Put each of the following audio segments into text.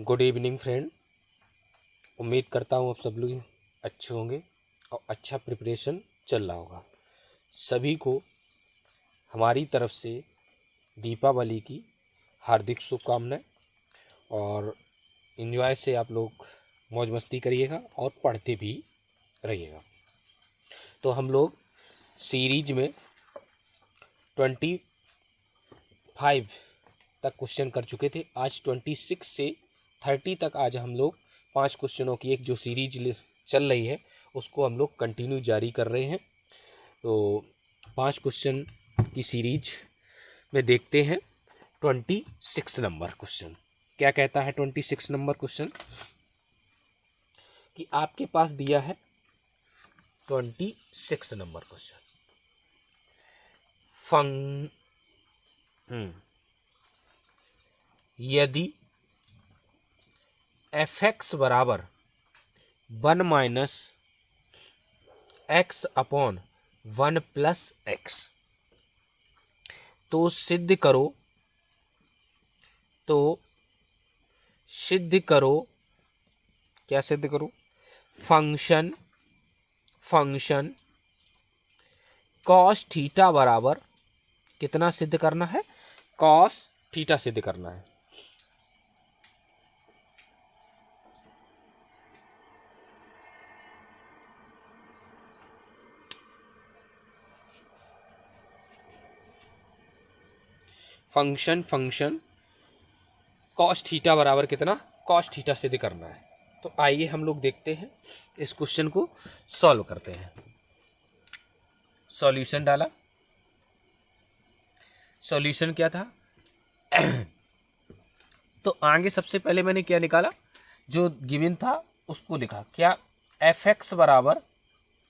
Good evening friend. उम्मीद करता हूँ आप सब लोग अच्छे होंगे और अच्छा प्रिपरेशन चल रहा होगा। सभी को हमारी तरफ से दीपावली की हार्दिक शुभकामनाएं और एंजॉय से आप लोग मौज मस्ती करिएगा और पढ़ते भी रहिएगा। तो हम लोग सीरीज में 25 तक क्वेश्चन कर चुके थे। आज 26 से 30 तक आज हम लोग 5 क्वेश्चनों की एक जो सीरीज चल रही है उसको हम लोग कंटिन्यू जारी कर रहे हैं। तो 5 क्वेश्चन की सीरीज में देखते हैं 26 नंबर क्वेश्चन क्या कहता है। 26 नंबर क्वेश्चन कि आपके पास दिया है 26 नंबर क्वेश्चन यदि fx बराबर 1 minus x upon 1 plus x तो सिद्ध करो क्या सिद्ध करो। फंक्शन कॉस थीटा बराबर कितना सिद्ध करना है, कॉस थीटा सिद्ध करना है। फंक्शन कॉस थीटा बराबर कितना, कॉस थीटा सिद्ध करना है। तो आइए हम लोग देखते हैं, इस क्वेश्चन को सॉल्व करते हैं। सॉल्यूशन डाला, सॉल्यूशन क्या था तो आगे सबसे पहले मैंने क्या निकाला, जो गिवन था उसको लिखा। क्या, एफ एक्स बराबर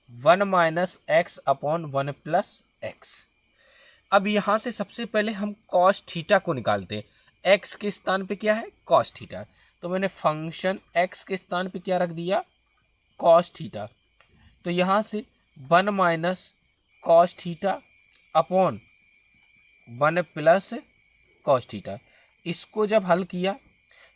1 minus x upon 1 plus x. अब यहाँ से सबसे पहले हम कॉस थीटा को निकालते हैं। एक्स के स्थान पे क्या है, कॉस थीटा। तो मैंने फंक्शन एक्स के स्थान पे क्या रख दिया, कॉस थीटा। तो यहाँ से 1 minus cos theta upon 1 plus cos theta. इसको जब हल किया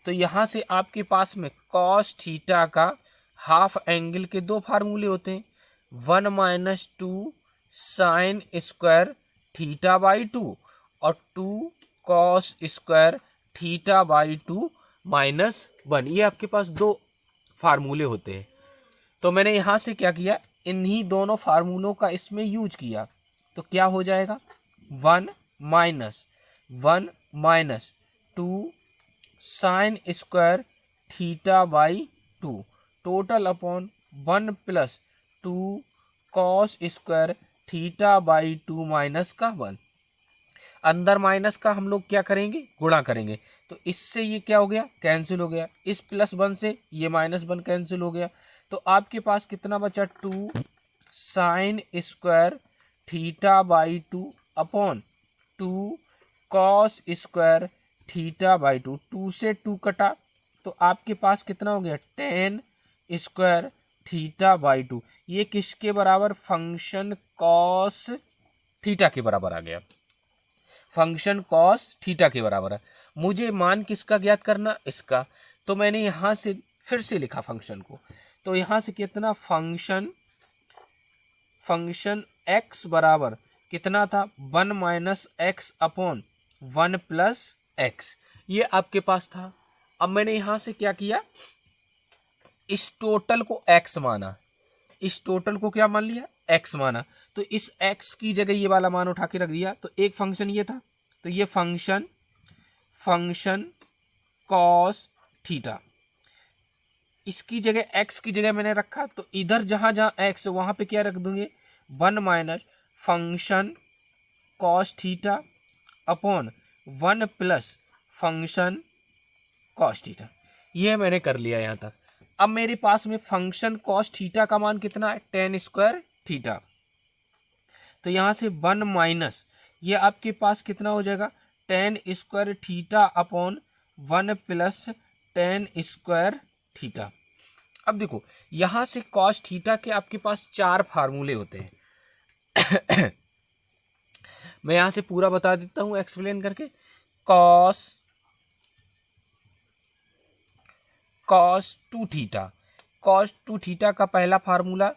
तो यहाँ से आपके पास में कॉस थीटा का हाफ एंगल के दो फार्मूले होते हैं, 1 minus 2 sine square theta by 2 और 2 cos square theta by 2 minus 1। ये आपके पास दो फार्मूले होते हैं। तो मैंने यहाँ से क्या किया, इन्हीं दोनों फार्मूलों का इसमें यूज किया। तो क्या हो जाएगा, 1 minus 2 sine square theta by 2 total upon 1 plus 2 cos square theta by 2 minus का 1। अंदर माइनस का हम लोग क्या करेंगे, गुणा करेंगे। तो इससे ये क्या हो गया, कैंसिल हो गया। इस +1 से ये -1 कैंसिल हो गया। तो आपके पास कितना बचा, 2 sine square theta by 2 upon 2 cos square theta by 2। 2 से 2 कटा तो आपके पास कितना हो गया, 10 स्क्वायर थीटा बाई 2। ये किसके बराबर, फंक्शन कॉस थीटा के बराबर आ गया। फंक्शन कॉस थीटा के बराबर है। मुझे मान किसका ज्ञात करना, इसका। तो मैंने यहाँ से फिर से लिखा फंक्शन को। तो यहाँ से कितना, फंक्शन एक्स बराबर कितना था, 1 minus x upon 1 plus x. ये आपके पास था। अब मैंने यहाँ से क्या किया, इस टोटल को एक्स माना, इस टोटल को क्या मान लिया, एक्स माना। तो इस एक्स की जगह ये वाला मान उठा के रख दिया। तो एक फंक्शन ये था, तो ये फंक्शन कॉस थीटा, इसकी जगह एक्स की जगह मैंने रखा। तो इधर जहां जहां एक्स वहां पे क्या रख दूंगे, 1 minus function cos theta upon 1 plus function cos theta. ये मैंने कर लिया यहाँ तक। अब मेरे पास में फंक्शन कॉस थीटा का मान कितना है, 10 स्क्वायर थीटा। तो यहाँ से 1 माइनस ये आपके पास कितना हो जाएगा, 10 square theta upon 1 plus 10 square theta. अब देखो यहाँ से कॉस थीटा के आपके पास 4 फार्मूले होते हैं। मैं यहाँ से पूरा बता देता हूँ एक्सप्लेन करके। Cos cos two theta. Cos two theta का पहला formula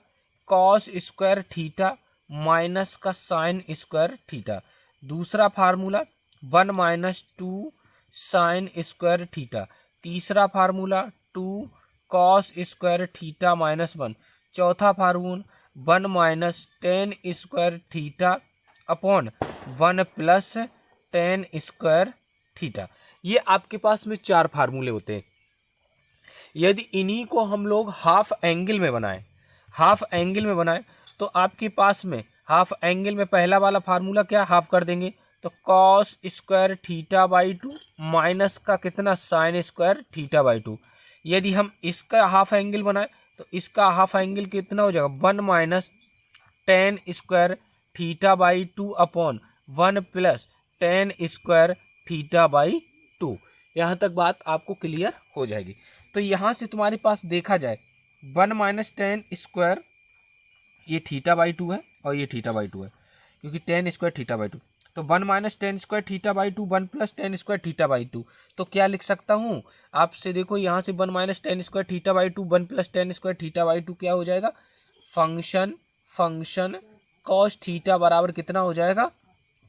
cos square theta minus का साइन स्क्वायर थीटा। दूसरा formula 1 minus 2 sine square theta. तीसरा formula 2 cos square theta minus 1। चौथा formula 1 minus tan square theta upon 1 plus tan square theta. ये आपके पास में चार फार्मूले होते हैं। यदि इन्हीं को हम लोग हाफ एंगल में बनाएं, हाफ एंगल में बनाएं तो आपके पास में हाफ एंगल में पहला वाला फार्मूला क्या, हाफ कर देंगे तो cos square theta by 2 minus का कितना साइन स्क्वायर थीटा बाई 2। यदि हम इसका हाफ एंगल बनाएं तो इसका हाफ एंगल कितना हो जाएगा 1 minus tan square theta by 2 upon 1 plus tan square theta by 2। यहाँ तक बात आपको क्लियर हो जाएगी। तो यहाँ से तुम्हारे पास देखा जाए 1 माइनस टेन स्क्वायर ये थीटा बाई 2 है और ये थीटा बाई 2 है, क्योंकि टेन स्क्वायर थीटा बाई 2। तो 1 minus tan square theta by 2 1 plus tan square theta by 2। तो क्या लिख सकता हूँ आपसे, देखो यहाँ से 1 minus tan square theta by 2 1 plus tan square theta by 2 क्या हो जाएगा, फंक्शन कॉस थीटा बराबर कितना हो जाएगा,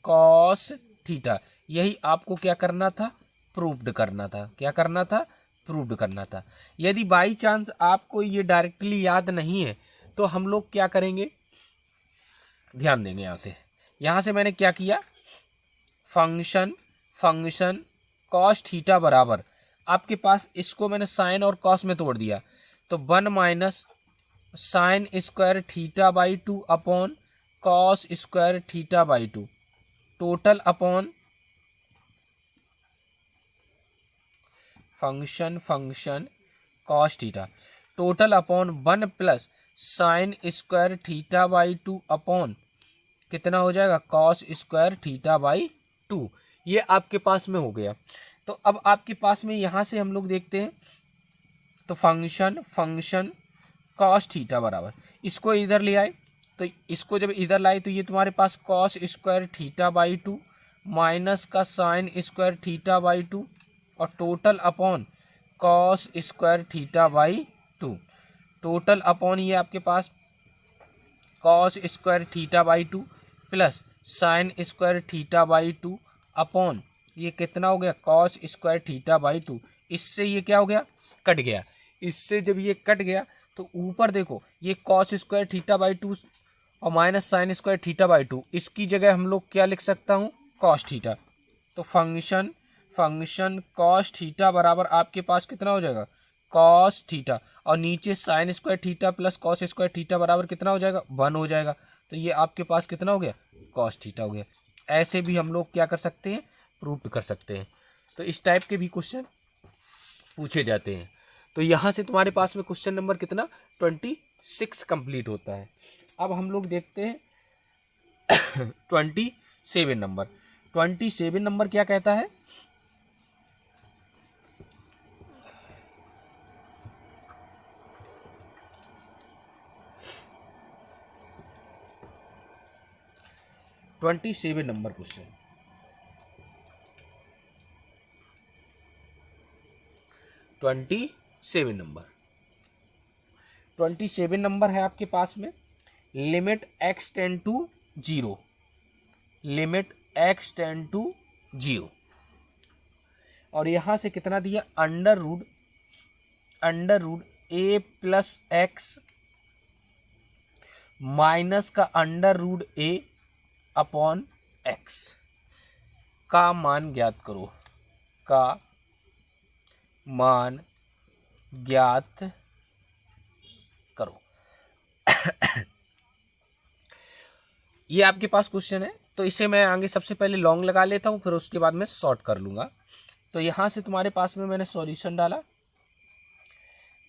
कॉस थीटा। यही आपको क्या करना था, प्रूव्ड करना था। क्या करना था, प्रूव्ड करना था। यदि बाई चांस आपको ये डायरेक्टली याद नहीं है तो हम लोग क्या करेंगे, ध्यान देंगे। यहाँ से मैंने क्या किया, फंक्शन कॉस थीटा बराबर आपके पास इसको मैंने साइन और कॉस में तोड़ दिया तो 1 minus sign square theta by 2 upon cos square theta by 2 total upon function cos theta total upon 1 plus sine square theta by 2 upon कितना हो जाएगा, कॉस स्क्वायर थीटा बाई 2। ये आपके पास में हो गया। तो अब आपके पास में यहाँ से हम लोग देखते हैं तो फंक्शन कॉस थीटा बराबर इसको इधर ले आए, तो इसको जब इधर लाए तो ये तुम्हारे पास cos square theta by 2 minus का साइन स्क्वायर थीटा बाई 2 और total upon cos square theta by 2। Total upon ये आपके पास cos square theta by 2 plus sine square theta by 2 upon ये कितना हो गया, कॉस स्क्वायर थीटा बाई 2। इससे ये क्या हो गया, कट गया। इससे जब ये कट गया तो ऊपर देखो ये कॉस स्क्वायर थीटा बाई 2 और minus sign square theta by 2, इसकी जगह हम लोग क्या लिख सकता हूँ, कॉस थीटा। तो फंक्शन कॉस थीटा बराबर आपके पास कितना हो जाएगा, कॉस थीटा, और नीचे sign square theta plus cos square theta बराबर कितना हो जाएगा, 1 हो जाएगा। तो ये आपके पास कितना हो गया, कॉस थीटा हो गया। ऐसे भी हम लोग क्या कर सकते हैं, प्रूव कर सकते हैं। तो इस टाइप के भी क्वेश्चन पूछे जाते हैं। तो यहाँ से तुम्हारे पास में क्वेश्चन नंबर कितना 26 कंप्लीट होता है। अब हम लोग देखते हैं 27 नंबर। 27 नंबर क्या कहता है, नंबर क्वेश्चन 27 नंबर है आपके पास में। Limit x tend to 0, limit x tend to 0 और यहाँ से कितना दिया, under root a plus x minus का under root a upon x का मान ज्ञात करो, का मान ज्ञात करो। ये आपके पास क्वेश्चन है, तो इसे मैं आगे सबसे पहले लॉन्ग लगा लेता हूँ, फिर उसके बाद मैं शॉर्ट कर लूँगा। तो यहाँ से तुम्हारे पास में मैंने सॉल्यूशन डाला,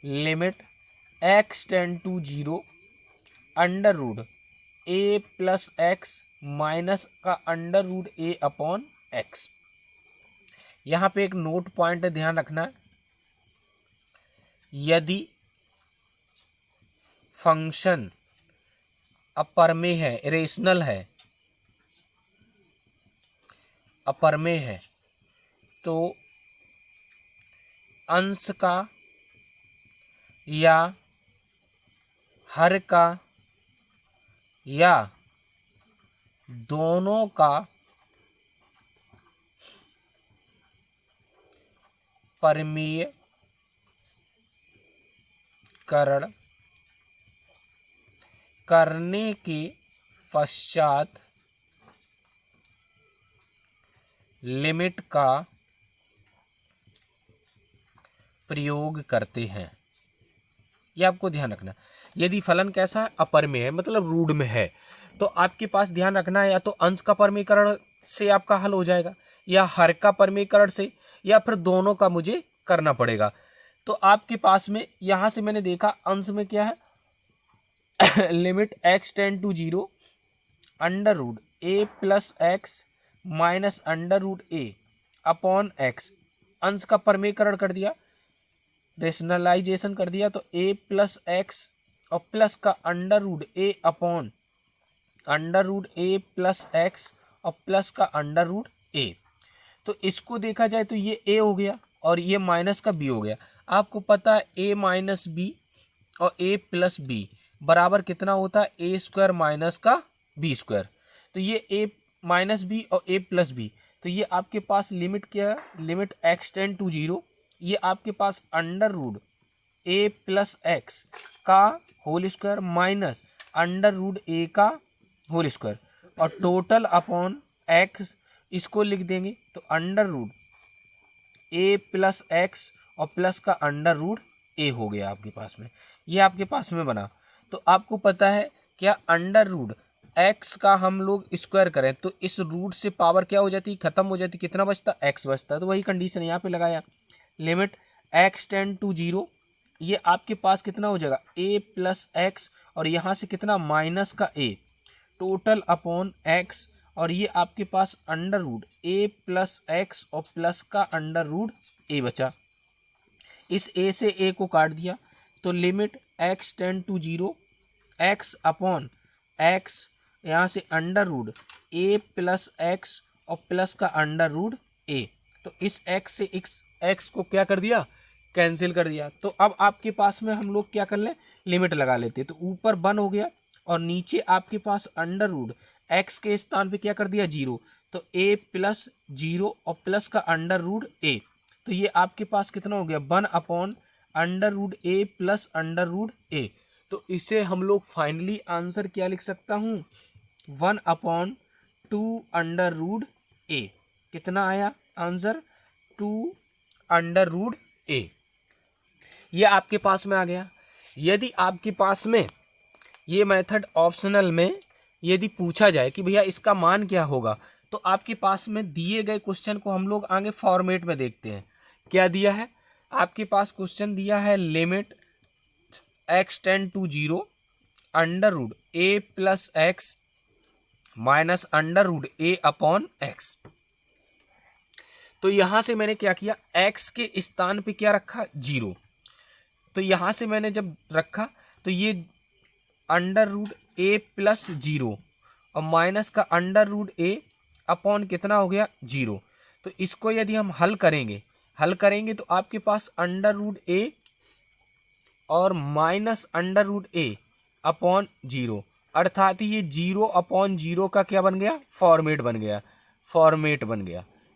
limit x tend to 0 under root a plus x minus का under root a upon x. यहाँ पे एक नोट पॉइंट ध्यान रखना, यदि फंक्शन अपरमेय है, इरेशनल है, अपरमेय है, तो अंश का या हर का या दोनों का परमीयकरण करने के पश्चात लिमिट का प्रयोग करते हैं। ये आपको ध्यान रखना। यदि फलन कैसा है, अपरमेय है, मतलब रूट में है, तो आपके पास ध्यान रखना है या तो अंश का परमीकरण से आपका हल हो जाएगा, या हर का परमीकरण से, या फिर दोनों का मुझे करना पड़ेगा। तो आपके पास में यहां से मैंने देखा अंश में क्या है, limit x tend to 0 under root a plus x minus under root a upon x। अंश का परमीकरण कर दिया, रेशनलाइजेशन कर दिया, तो a प्लस एक्स और प्लस का under root a upon under root a plus x और प्लस का अंडर रूट a। तो इसको देखा जाए तो ये a हो गया और ये माइनस का b हो गया। आपको पता है a माइनस बी और a प्लस बी बराबर कितना होता है, a स्क्वायर माइनस का b स्क्वायर। तो ये a माइनस बी और a प्लस बी, तो ये आपके पास लिमिट क्या है, लिमिट x टेंड टू 0, ये आपके पास under root a plus x का whole square minus under root a का होल स्क्वायर और टोटल अपॉन x, इसको लिख देंगे तो under root a plus x और प्लस का अंडर रूट a हो गया आपके पास में। ये आपके पास में बना। तो आपको पता है क्या, अंडर रूट x का हम लोग स्क्वायर करें तो इस रूट से पावर क्या हो जाती, खत्म हो जाती, कितना बचता, x बचता। तो वही कंडीशन यहाँ पे लगाया, लिमिट x टेंड टू 0, ये आपके पास कितना हो जाएगा a प्लस एक्स और यहाँ से कितना माइनस का a टोटल अपॉन x, और ये आपके पास under root a plus x और प्लस का अंडर रूट a बचा। इस a से a को काट दिया तो limit x tend to 0 x upon x, यहाँ से under root a plus x और प्लस का अंडर रूट a। तो इस x से इस x को क्या कर दिया, कैंसिल कर दिया। तो अब आपके पास में हम लोग क्या कर लें, लिमिट लगा लेते। तो ऊपर 1 हो गया और नीचे आपके पास अंडर रूट x के स्थान पे क्या कर दिया 0, तो a प्लस 0 और प्लस का अंडर रूट a। तो ये आपके पास कितना हो गया 1 upon under root a plus under root a। तो इसे हम लोग फाइनली आंसर क्या लिख सकता हूँ, 1 अपॉन 2 अंडर रूट a। कितना आया आंसर, 2 अंडर रूट a। ये आपके पास में आ गया। यदि आपके पास में ये मेथड ऑप्शनल में यदि पूछा जाए कि भैया इसका मान क्या होगा, तो आपके पास में दिए गए क्वेश्चन को हम लोग आगे फॉर्मेट में देखते हैं। क्या दिया है आपके पास, क्वेश्चन दिया है limit x tend to 0 under root a plus x minus under root a upon x. तो यहां से मैंने क्या किया, x के स्थान पे क्या रखा 0। तो यहां से मैंने जब रखा तो ये अंडर रूट a प्लस 0 और माइनस का अंडर रूट a अपॉन कितना हो गया 0। तो इसको यदि हम हल करेंगे तो आपके पास अंडर रूट a और minus under root a upon 0, अर्थात ये 0 अपॉन 0 का क्या बन गया, फॉर्मेट बन गया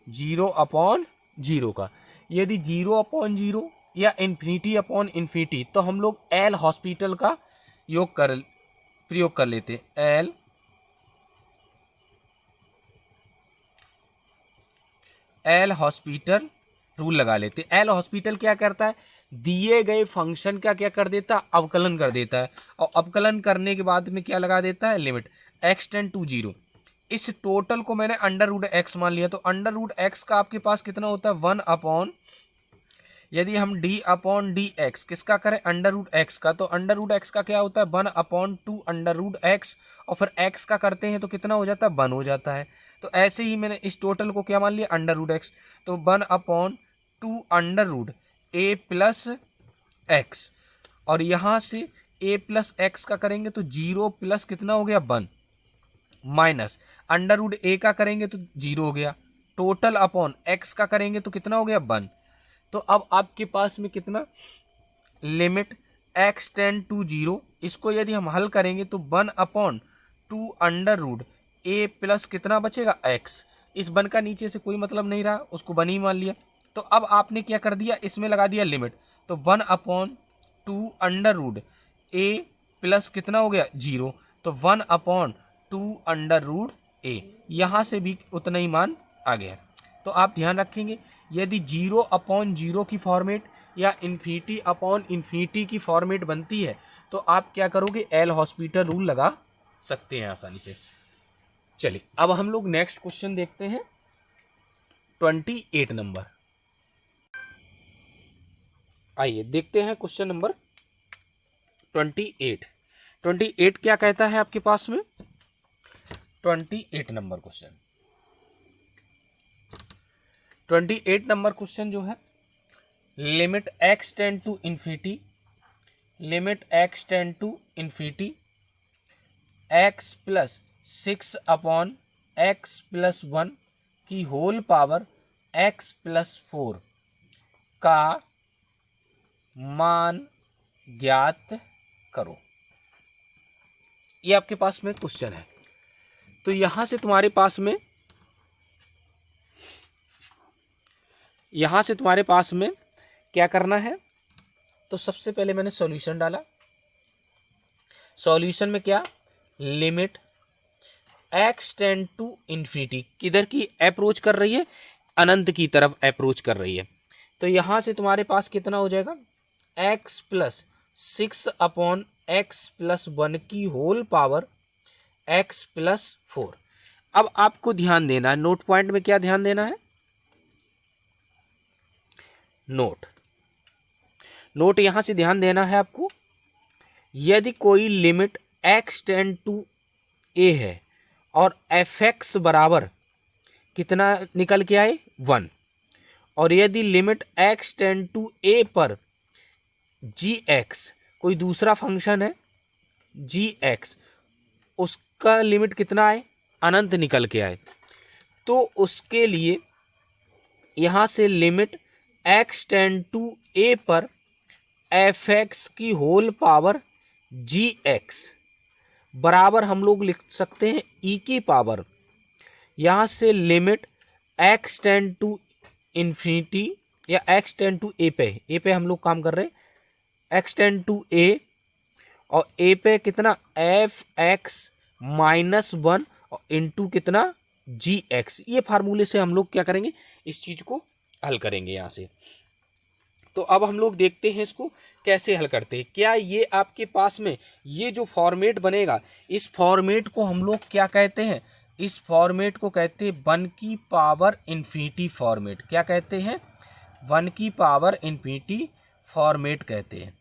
0 अपॉन 0 का। यदि 0 अपॉन 0 या इन्फिनिटी अपॉन इन्फिनिटी, तो हम लोग एल हॉस्पिटल का प्रयोग कर लेते। एल हॉस्पिटल रूल लगा लेते। एल हॉस्पिटल क्या करता है, दिए गए फंक्शन का क्या कर देता, अवकलन कर देता है, और अवकलन करने के बाद में क्या लगा देता है, लिमिट x टेंड टू 0। इस टोटल को मैंने अंडर रूट एक्स मान लिया, तो अंडर रूट एक्स का आपके पास कितना होता है 1 अपॉन, यदि हम डी अपॉन डी एक्स किसका करें, अंडर रूट एक्स का, तो अंडर रूट एक्स का क्या होता है 1 अपॉन 2 अंडर रूट एक्स, और फिर एक्स का करते हैं तो कितना हो जाता है 1 हो जाता है। तो ऐसे ही मैंने इस टोटल को क्या मान लिया, अंडर रूट एक्स, तो 1 अपॉन 2 अंडर रूट ए प्लस एक्स, और यहाँ से ए प्लस एक्स का करेंगे तो 0 प्लस कितना हो गया 1 माइनस अंडर रूट ए का करेंगे तो 0 हो गया, टोटल अपॉन एक्स का करेंगे तो कितना हो गया 1। तो अब आपके पास में कितना, लिमिट एक्स टेंड टू 0, इसको यदि हम हल करेंगे तो 1/2 अंडर रूट ए प्लस कितना बचेगा x। इस 1 का नीचे से कोई मतलब नहीं रहा, उसको 1 ही मान लिया। तो अब आपने क्या कर दिया, इसमें लगा दिया लिमिट, तो 1/2 अंडर रूट ए प्लस कितना हो गया 0, तो 1/2 अंडर रूट ए, यहाँ से भी उतना ही मान आ गया। तो आप ध्यान रखेंगे यदि 0/0 की फॉर्मेट या इन्फिनिटी की फॉर्मेट बनती है तो आप क्या करोगे, एल हॉस्पिटल रूल लगा सकते हैं आसानी से। चलिए अब हम लोग नेक्स्ट क्वेश्चन देखते हैं 28 नंबर। आइए देखते हैं क्वेश्चन नंबर 28 क्या कहता है आपके पास में। 28 नंबर क्वेश्चन, 28 नंबर क्वेश्चन जो है, limit x tend to infinity, limit x tend to infinity x plus 6/x plus 1 की होल पावर x प्लस 4 का मान ज्ञात करो। ये आपके पास में क्वेश्चन है। तो यहां से तुम्हारे पास में क्या करना है, तो सबसे पहले मैंने सॉल्यूशन डाला। सॉल्यूशन में क्या, limit x tend to infinity किधर की अप्रोच कर रही है, अनंत की तरफ अप्रोच कर रही है। तो यहां से तुम्हारे पास कितना हो जाएगा, x प्लस 6/x प्लस 1 की होल पावर x प्लस 4। अब आपको ध्यान देना है, नोट पॉइंट में क्या ध्यान देना है, नोट यहां से ध्यान देना है आपको। यदि कोई limit x tend to a है और fx बराबर कितना निकल के आए 1, और यदि limit x tend to a पर gx कोई दूसरा फंक्शन है gx, उसका लिमिट कितना आए, अनंत निकल के आए, तो उसके लिए यहां से limit x tend to a पर fx की होल पावर gx बराबर हम लोग लिख सकते हैं e की पावर, यहाँ से limit x tend to infinity या x टेंड टू a पे हम लोग काम कर रहे हैं, x टेंड टू a और a पे कितना fx माइनस 1 और इंटू कितना gx। ये फार्मूले से हम लोग क्या करेंगे, इस चीज को हल करेंगे यहाँ से। तो अब हम लोग देखते हैं इसको कैसे हल करते हैं। क्या ये आपके पास में ये जो फॉर्मेट बनेगा, इस फॉर्मेट को हम लोग क्या कहते हैं, इस फॉर्मेट को कहते हैं 1 की पावर इन्फिनिटी फॉर्मेट। क्या कहते हैं, 1 की पावर इन्फिनिटी फॉर्मेट कहते हैं।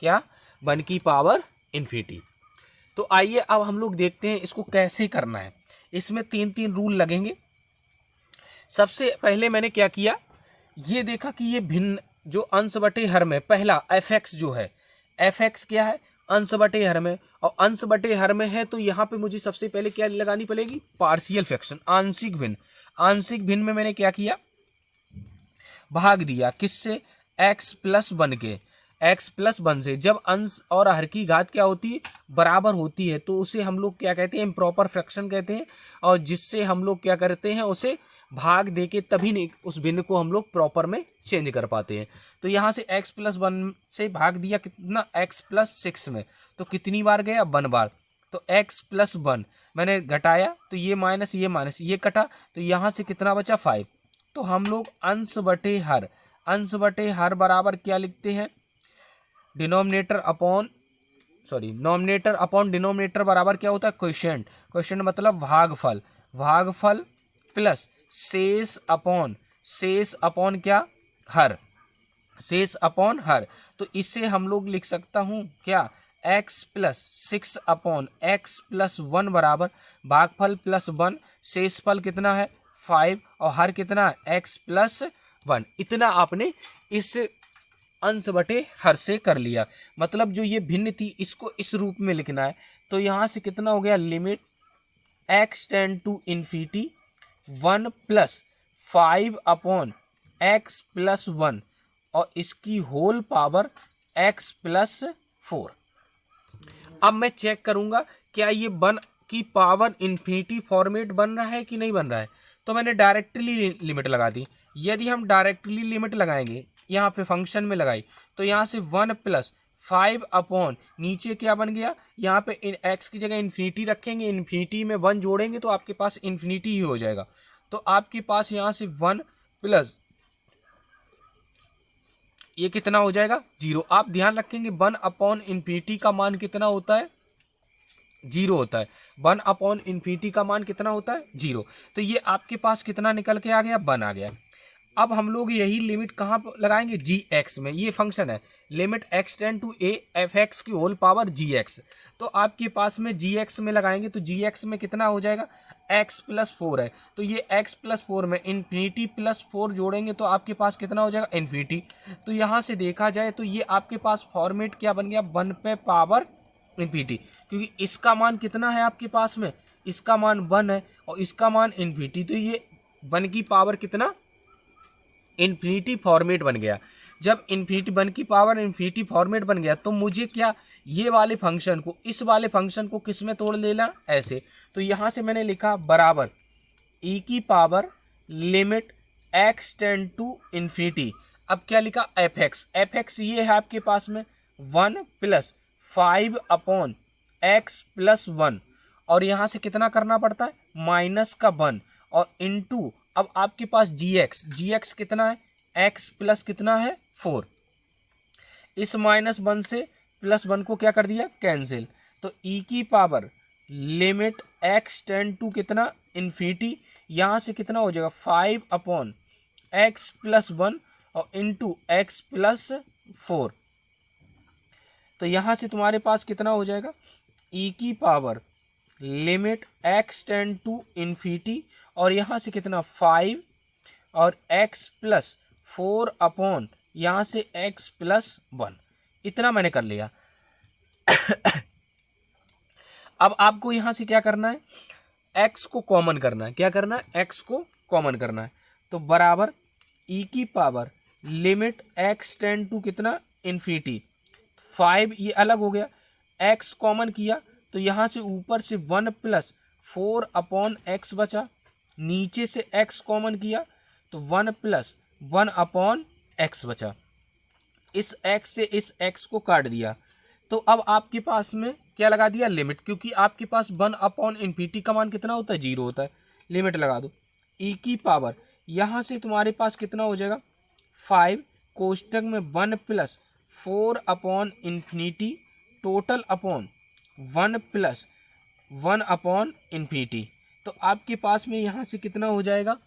क्या, 1 की पावर इन्फिनिटी। तो आइए अब हम लोग देखते हैं इसको कैसे करना है। इसमें 3 रूल लगेंगे। सबसे पहले मैंने क्या किया, ये देखा कि ये भिन्न जो अंश बटे हर में, पहला fx जो है, fx क्या है, अंश बटे हर में, और अंश बटे हर में है तो यहाँ पे मुझे सबसे पहले क्या लगानी पड़ेगी, पार्शियल फ्रैक्शन, आंशिक भिन्न। आंशिक भिन्न में मैंने क्या किया, भाग दिया किससे, x प्लस 1 के, x प्लस 1 से। जब अंश और हर की घात क्या होती है, बराबर होती है, तो उसे हम लोग क्या कहते हैं, इम्प्रॉपर फ्रैक्शन कहते हैं, और जिससे हम लोग क्या करते हैं, उसे भाग दे के तभी नहीं उस भिन्न को हम लोग प्रॉपर में चेंज कर पाते हैं। तो यहाँ से x प्लस 1 से भाग दिया कितना, x प्लस 6 में, तो कितनी बार गया, 1 बार। तो x प्लस 1 मैंने घटाया, तो ये माइनस ये कटा, तो यहाँ से कितना बचा, 5। तो हम लोग अंश बटे हर बराबर क्या लिखते हैं, नॉमिनेटर अपॉन डिनोमिनेटर बराबर क्या होता है, क्वोशिएंट मतलब भागफल प्लस शेष अपॉन क्या, हर, शेष अपॉन हर। तो इससे हम लोग लिख सकता हूं क्या, x प्लस 6/x प्लस 1 बराबर भागफल प्लस 1, शेषफल कितना है 5, और हर कितना है x प्लस 1। इतना आपने इस अंश बटे हर से कर लिया। मतलब जो ये भिन्न थी इसको इस रूप में लिखना है। तो यहाँ से कितना हो गया, limit x tend to infinity 1 plus 5/x plus 1 और इसकी होल पावर एक्स प्लस 4। अब मैं चेक करूंगा क्या ये 1 की पावर इन्फिनिटी फॉर्मेट बन रहा है कि नहीं बन रहा है। तो मैंने डायरेक्टली लिमिट लगा दी। यदि हम डायरेक्टली लिमिट लगाएंगे, यहाँ पे फंक्शन में लगाई, तो यहाँ से 1 प्लस 5 अपॉन नीचे क्या बन गया, यहाँ पे एक्स की जगह इन्फिनिटी रखेंगे, इन्फिनिटी में 1 जोड़ेंगे तो आपके पास इन्फिनिटी ही हो जाएगा। तो आपके पास यहाँ से 1 प्लस ये कितना हो जाएगा 0। आप ध्यान रखेंगे 1 अपॉन इन्फिनिटी का मान कितना होता है, 0 होता है। 1 अपॉन इन्फिनिटी का मान कितना होता है 0। तो ये आपके पास कितना निकल के आ गया, 1 आ गया। अब हम लोग यही लिमिट कहाँ पर लगाएंगे, जी एक्स में। ये फंक्शन है limit x tend to a f x की होल पावर जी एक्स। तो आपके पास में जी एक्स में लगाएंगे तो जी एक्स में कितना हो जाएगा, एक्स प्लस 4 है। तो ये एक्स प्लस 4 में इन्फिनिटी प्लस 4 जोड़ेंगे तो आपके पास कितना हो जाएगा, इन्फिनिटी। तो यहाँ से देखा जाए तो ये आपके पास फॉर्मेट क्या बन गया, 1 पे पावर इन्फिनिटी। क्योंकि इसका मान कितना है आपके पास में, इसका मान 1 है और इसका मान इन्फिनिटी। तो ये 1 की पावर कितना, इन्फिनिटी फॉर्मेट बन गया। जब इन्फिनिटी 1 की पावर इन्फिनिटी फॉर्मेट बन गया तो मुझे क्या, ये वाले फंक्शन को इस वाले फंक्शन को किस में तोड़ लेना, ऐसे। तो यहाँ से मैंने लिखा बराबर ई की power limit x tend to infinity. अब क्या लिखा, एफ एक्स। एफ एक्स ये है आपके पास में 1 प्लस 5 अपॉन एक्स प्लस 1, और यहाँ से कितना करना पड़ता है, माइनस का 1 और इनटू, अब आपके पास जी एक्स कितना है, एक्स प्लस कितना है 4। इस -1 से +1 को क्या कर दिया, कैंसिल। तो ई की power limit x tend to कितना, इन्फिनिटी। यहाँ से कितना हो जाएगा 5 अपॉन एक्स प्लस 1 और इंटू एक्स प्लस 4। तो यहाँ से तुम्हारे पास कितना हो जाएगा, ई की power limit x tend to infinity और यहाँ से कितना 5 और x प्लस 4 अपॉन यहाँ से x प्लस 1। इतना मैंने कर लिया। अब आपको यहाँ से क्या करना है, x को कॉमन करना है। क्या करना है, x को कॉमन करना है। तो बराबर e की power limit x tend to कितना, इन्फिनिटी। 5 ये अलग हो गया, x कॉमन किया तो यहाँ से ऊपर से 1 प्लस 4 अपॉन एक्स बचा, नीचे से x कॉमन किया तो 1 प्लस 1 अपॉन एक्स बचा। इस x से इस x को काट दिया तो अब आपके पास में क्या लगा दिया, लिमिट। क्योंकि आपके पास 1 अपॉन इन्फिनिटी का मान कितना होता है, 0 होता है। लिमिट लगा दो e की पावर, यहाँ से तुम्हारे पास कितना हो जाएगा 5 कोष्टक में 1 plus 4 upon infinity total upon 1 plus 1 upon infinity. तो आपके पास में यहाँ से कितना हो जाएगा,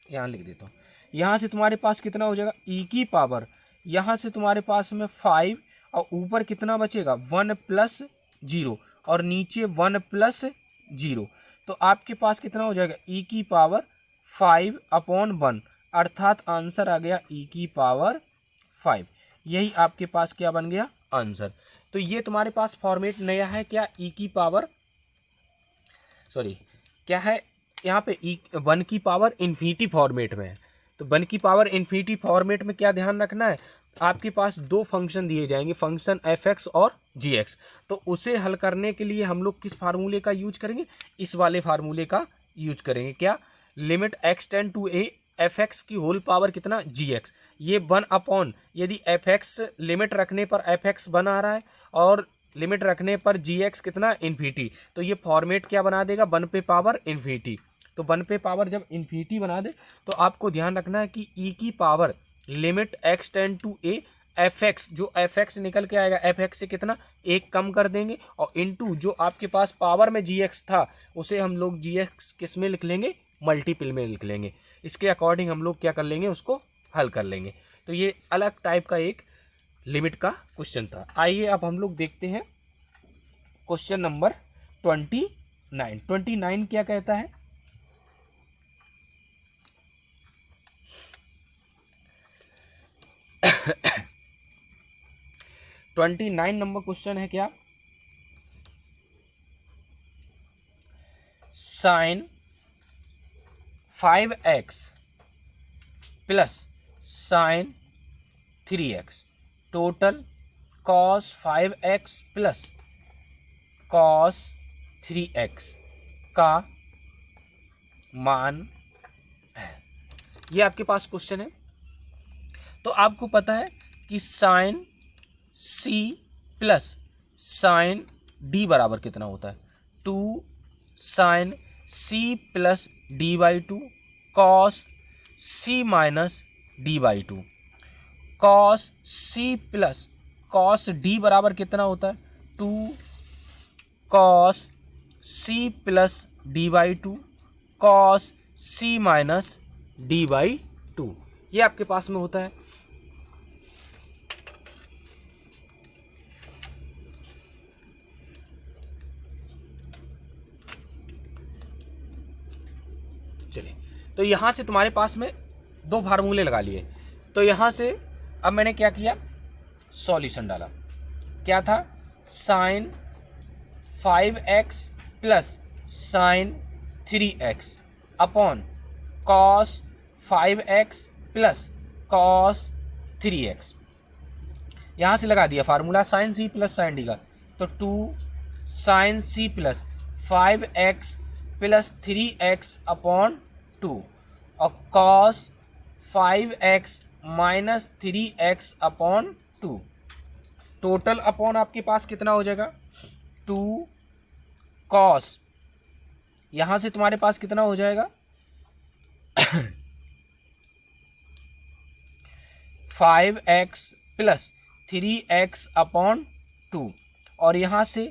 यहाँ लिख देता हूँ, यहाँ से तुम्हारे पास कितना हो जाएगा e की पावर, यहाँ से तुम्हारे पास में 5 और ऊपर कितना बचेगा 1 प्लस 0 और नीचे 1 प्लस 0। तो आपके पास कितना हो जाएगा e की पावर 5 अपॉन 1, अर्थात आंसर आ गया e की पावर 5। यही आपके पास क्या बन गया, आंसर। तो ये तुम्हारे पास फॉर्मेट नया है क्या, e की पावर, सॉरी क्या है यहाँ पे 1 की पावर इन्फिनिटी फॉर्मेट में है। तो 1 की पावर इन्फिनिटी फॉर्मेट में क्या ध्यान रखना है, आपके पास 2 फंक्शन दिए जाएंगे, फंक्शन एफ एक्स और जी एक्स। तो उसे हल करने के लिए हम लोग किस फार्मूले का यूज करेंगे, इस वाले फार्मूले का यूज करेंगे। क्या, limit x tend to a f x की होल पावर कितना, जी एक्स। ये 1 अपॉन, यदि एफ एक्स लिमिट रखने पर एफ एक्स 1 आ रहा है और लिमिट रखने पर जी एक्स कितना, इन्फिनिटी। तो ये फॉर्मेट क्या बना देगा, 1 पे पावर इन्फिनिटी। तो 1 पे पावर जब इन्फिनिटी बना दे तो आपको ध्यान रखना है कि e की power limit x tend to a f x, जो एफ एक्स निकल के आएगा एफ एक्स से कितना 1 कम कर देंगे और इनटू जो आपके पास पावर में जी एक्स था उसे हम लोग जी एक्स किस में लिख लेंगे, मल्टीपल में लिख लेंगे। इसके अकॉर्डिंग हम लोग क्या कर लेंगे, उसको हल कर लेंगे। तो ये अलग टाइप का एक लिमिट का क्वेश्चन था। आइए अब हम लोग देखते हैं क्वेश्चन नंबर 29 क्या कहता है। 29 नंबर क्वेश्चन है क्या, sine 5x plus sine 3x total cos 5x plus cos 3x का मान है। ये आपके पास क्वेश्चन है। तो आपको पता है कि sine c plus sine d बराबर कितना होता है, 2 sine c plus d by two cos c minus d by two. Cos c plus cos d बराबर कितना होता है, 2 cos c plus d by two cos c minus d by two. ये आपके पास में होता है। चलिए, तो यहां से तुम्हारे पास में दो फार्मूले लगा लिए। तो यहां से अब मैंने क्या किया, सॉल्यूशन डाला। क्या था, sine 5x plus sine 3x upon cos 5x plus cos 3x। यहां से लगा दिया formula sine c plus sine d का। तो 2 sine c plus 5x plus 3x upon 2 और cos 5x minus 3x upon 2। Total upon आपके पास कितना हो जाएगा, 2 कॉस, यहां से तुम्हारे पास कितना हो जाएगा 5x प्लस 3x अपॉन 2 और यहां से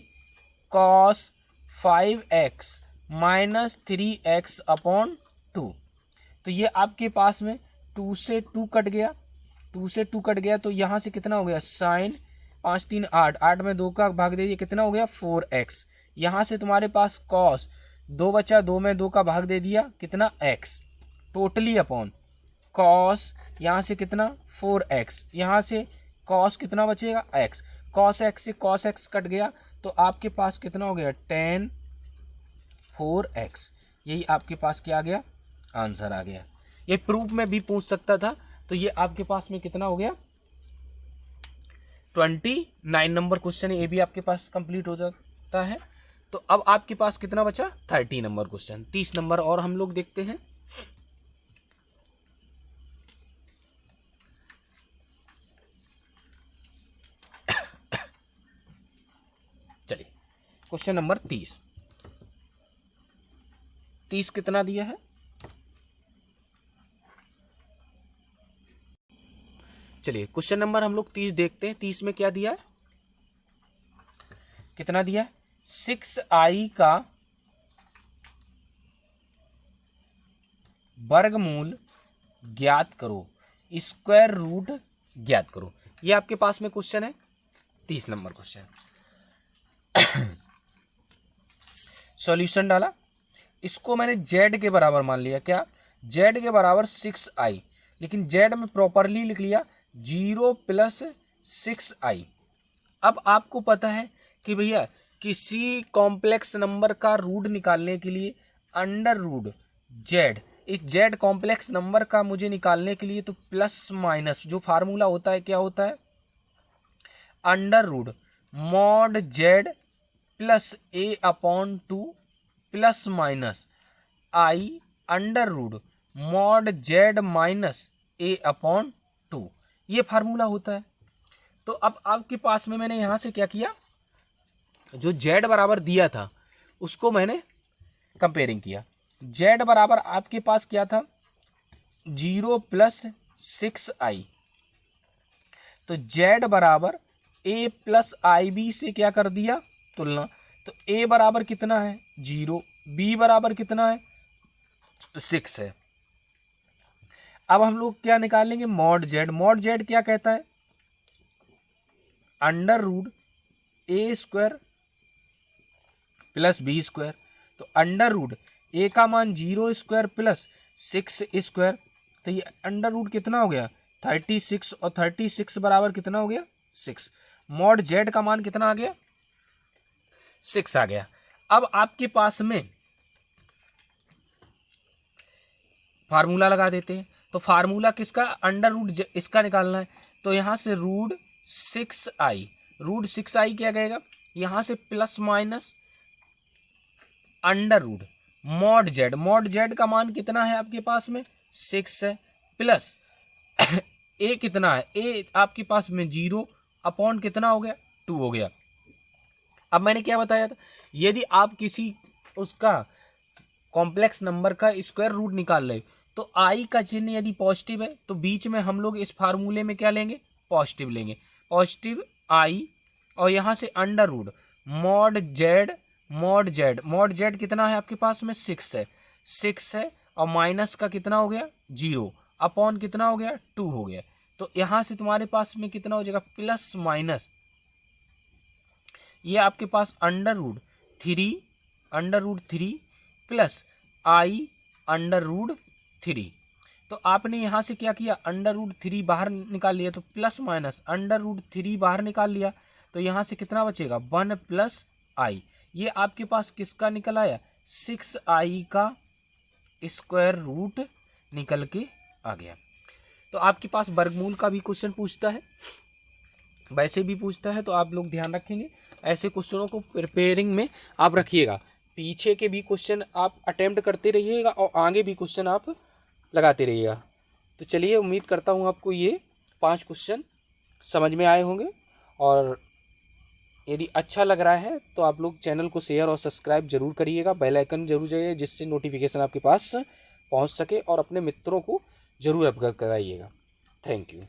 cos 5x minus 3x upon 2। तो ये आपके पास में 2 से 2 कट गया, 2 से 2 कट गया। तो यहाँ से कितना हो गया, साइन 5 3 8, 8 में 2 का भाग दे दिया, कितना हो गया 4x। यहाँ से तुम्हारे पास कॉस 2 बचा, 2 में 2 का भाग दे दिया, कितना x। टोटली अपॉन कॉस, यहाँ से कितना 4x, यहाँ से कॉस कितना बचेगा x, कॉस x से कॉस x कट गया। तो आपके पास कितना हो गया, tan 4x। यही आपके पास क्या आ गया, आंसर आ गया। ये प्रूफ में भी पूछ सकता था। तो ये आपके पास में कितना हो गया, 29 नंबर क्वेश्चन, ये भी आपके पास कंप्लीट हो जाता है। तो अब आपके पास कितना बचा, 30 नंबर क्वेश्चन। 30 नंबर और हम लोग देखते हैं। चलिए, क्वेश्चन नंबर 30 कितना दिया है, चलिए क्वेश्चन नंबर हम लोग 30 देखते हैं। 30 में क्या दिया है, कितना दिया है, 6i का वर्गमूल ज्ञात करो, स्क्वायर रूट ज्ञात करो। ये आपके पास में क्वेश्चन है, 30 नंबर क्वेश्चन। सॉल्यूशन डाला, इसको मैंने z के बराबर मान लिया। क्या, z के बराबर 6i, लेकिन z में प्रॉपरली लिख लिया 0 प्लस 6i। अब आपको पता है कि भैया किसी कॉम्प्लेक्स नंबर का रूट निकालने के लिए अंडर रूट z, इस z कॉम्प्लेक्स नंबर का मुझे निकालने के लिए तो प्लस माइनस जो फार्मूला होता है, क्या होता है, under root mod z plus a upon 2 plus minus i under root mod z minus a upon 2। ये फार्मूला होता है। तो अब आपके पास में मैंने यहाँ से क्या किया, जो z बराबर दिया था उसको मैंने कंपेयरिंग किया। z बराबर आपके पास क्या था, 0 प्लस 6i। तो z बराबर a प्लस ib से क्या कर दिया, तुलना। तो a बराबर कितना है 0, b बराबर कितना है 6 है। अब हम लोग क्या निकालेंगे, मॉड z। मॉड z क्या कहता है, under root a square plus b square. तो अंडर रूट a का मान 0 स्क्वायर प्लस 6 स्क्वायर। तो ये अंडर रूट कितना हो गया 36, और 36 बराबर कितना हो गया 6। मॉड z का मान कितना आ गया 6 आ गया। अब आपके पास में फार्मूला लगा देते हैं। तो फार्मूला किसका, अंडर रूट इसका निकालना है। तो यहाँ से रूट 6i, रूट 6i क्या गएगा, यहाँ से plus minus under root mod z का मान कितना है आपके पास में 6 है, प्लस ए कितना है, ए आपके पास में 0 अपॉन कितना हो गया 2 हो गया। अब मैंने क्या बताया था, यदि आप किसी उसका कॉम्प्लेक्स नंबर का स्क्वायर रूट निकाल रहे तो आई का चिन्ह यदि पॉजिटिव है तो बीच में हम लोग इस फार्मूले में क्या लेंगे, पॉजिटिव लेंगे, पॉजिटिव आई, और यहाँ से अंडर रूट मॉड जेड कितना है आपके पास में 6 है, और माइनस का कितना हो गया 0 अपॉन कितना हो गया 2 हो गया। तो यहाँ से तुम्हारे पास में कितना हो जाएगा, प्लस माइनस ये आपके पास अंडर रूट थ्री प्लस आई अंडर रूट 3। तो आपने यहाँ से क्या किया, अंडर रूट 3 बाहर निकाल लिया, तो प्लस माइनस अंडर रूट 3 बाहर निकाल लिया, तो यहाँ से कितना बचेगा 1 प्लस आई। ये आपके पास किसका निकल आया, 6i का स्क्वायर रूट निकल के आ गया। तो आपके पास वर्गमूल का भी क्वेश्चन पूछता है, वैसे भी पूछता है, तो आप लोग ध्यान रखेंगे ऐसे क्वेश्चनों को प्रिपेयरिंग में आप रखिएगा। पीछे के भी क्वेश्चन आप अटेम्प्ट करते रहिएगा और आगे भी क्वेश्चन आप लगाते रहिएगा। तो चलिए, उम्मीद करता हूँ आपको ये 5 क्वेश्चन समझ में आए होंगे, और यदि अच्छा लग रहा है तो आप लोग चैनल को शेयर और सब्सक्राइब जरूर करिएगा, बेल आइकन जरूर जाइए जिससे नोटिफिकेशन आपके पास पहुँच सके, और अपने मित्रों को जरूर अवगत कराइएगा। Thank you.